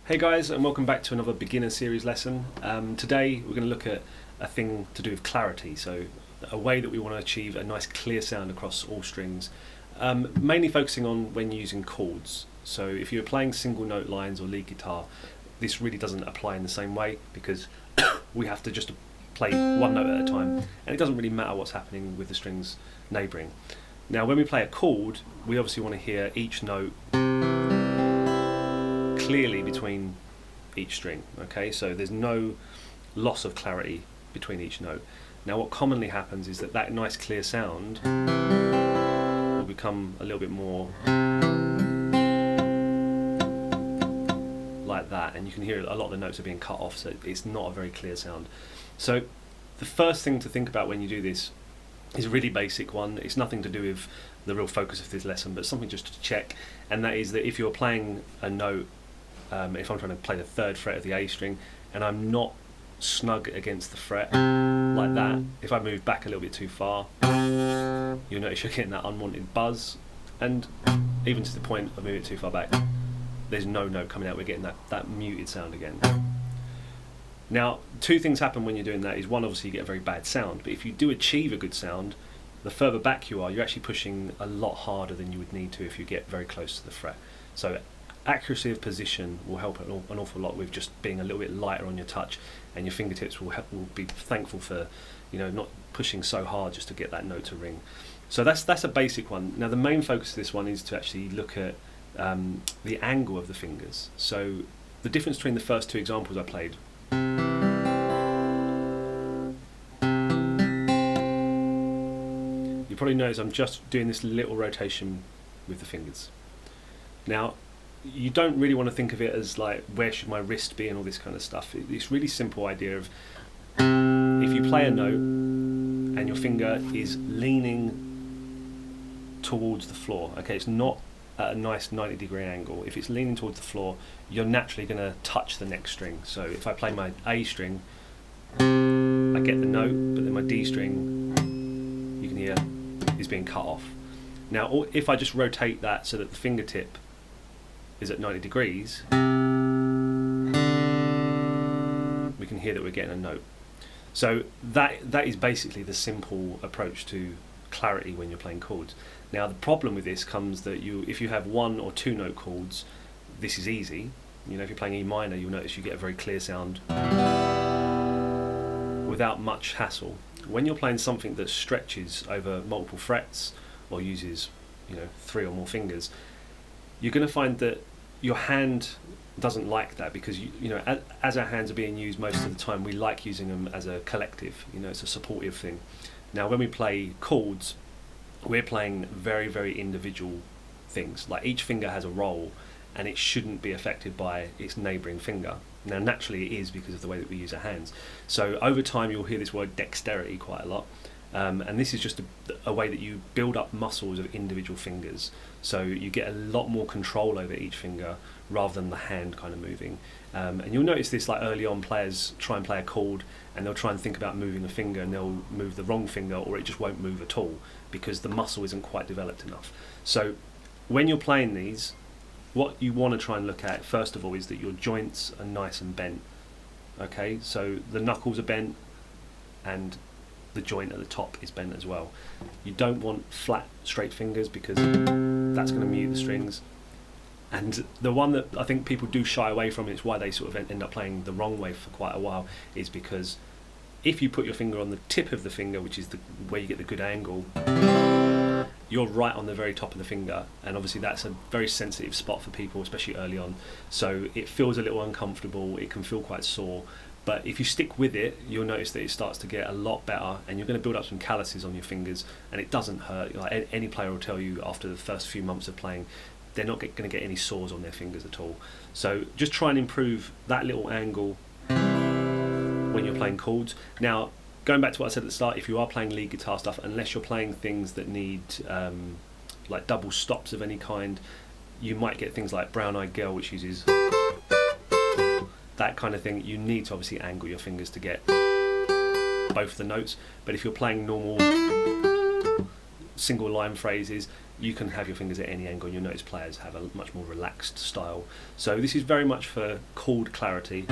Hey guys, and welcome back to another beginner series lesson. Today we're going to look at a thing to do with clarity, so a way that we want to achieve a nice clear sound across all strings, mainly focusing on when using chords. So if you're playing single note lines or lead guitar, this really doesn't apply in the same way because we have to just play one note at a time, and it doesn't really matter what's happening with the strings neighbouring. Now when we play a chord, we obviously want to hear each note clearly between each string, okay? So there's no loss of clarity between each note. Now what commonly happens is that that nice clear sound will become a little bit more like that, and you can hear a lot of the notes are being cut off, so it's not a very clear sound. So the first thing to think about when you do this is a really basic one. It's nothing to do with the real focus of this lesson, but something just to check, and that is that if you're playing a note, if I'm trying to play the 3rd fret of the A string and I'm not snug against the fret like that, if I move back a little bit too far, you'll notice you're getting that unwanted buzz, and even to the point of moving it too far back, there's no note coming out, we're getting that muted sound again. Now, two things happen when you're doing that. Is one, obviously you get a very bad sound, but if you do achieve a good sound, the further back you are, you're actually pushing a lot harder than you would need to if you get very close to the fret. So accuracy of position will help an awful lot with just being a little bit lighter on your touch, and your fingertips will be thankful for, you know, not pushing so hard just to get that note to ring. So that's a basic one. Now the main focus of this one is to actually look at the angle of the fingers. So the difference between the first two examples I played, you probably notice I'm just doing this little rotation with the fingers. Now you don't really want to think of it as like, where should my wrist be and all this kind of stuff. It's really simple idea of, if you play a note and your finger is leaning towards the floor, okay, it's not at a nice 90-degree angle. If it's leaning towards the floor, you're naturally going to touch the next string. So if I play my A string, I get the note, but then my D string, you can hear, is being cut off. Now if I just rotate that so that the fingertip is at 90 degrees, we can hear that we're getting a note. So that is basically the simple approach to clarity when you're playing chords. Now the problem with this comes that if you have 1 or 2 note chords, this is easy. You know, if you're playing E minor, you'll notice you get a very clear sound without much hassle. When you're playing something that stretches over multiple frets or uses, you know, 3 or more fingers, you're going to find that your hand doesn't like that, because you know, as our hands are being used most of the time, we like using them as a collective. You know, it's a supportive thing. Now when we play chords, we're playing very, very individual things. Like each finger has a role, and it shouldn't be affected by its neighbouring finger. Now naturally it is, because of the way that we use our hands. So over time you'll hear this word dexterity quite a lot. And this is just a way that you build up muscles of individual fingers, so you get a lot more control over each finger rather than the hand kind of moving. And you'll notice this, like early on, players try and play a chord and they'll try and think about moving a finger, and they'll move the wrong finger, or it just won't move at all because the muscle isn't quite developed enough. So when you're playing these, what you want to try and look at first of all is that your joints are nice and bent. Okay, so the knuckles are bent and the joint at the top is bent as well. You don't want flat, straight fingers, because that's going to mute the strings. And the one that I think people do shy away from, it's why they sort of end up playing the wrong way for quite a while, is because if you put your finger on the tip of the finger, which is where you get the good angle, you're right on the very top of the finger, and obviously that's a very sensitive spot for people, especially early on. So it feels a little uncomfortable, it can feel quite sore. But if you stick with it, you'll notice that it starts to get a lot better, and you're going to build up some calluses on your fingers, and it doesn't hurt. Like any player will tell you after the first few months of playing, they're not going to get any sores on their fingers at all. So just try and improve that little angle when you're playing chords. Now, going back to what I said at the start, if you are playing lead guitar stuff, unless you're playing things that need like double stops of any kind, you might get things like Brown Eyed Girl, which uses that kind of thing. You need to obviously angle your fingers to get both the notes. But if you're playing normal single line phrases, you can have your fingers at any angle, and you'll notice players have a much more relaxed style. So this is very much for chord clarity.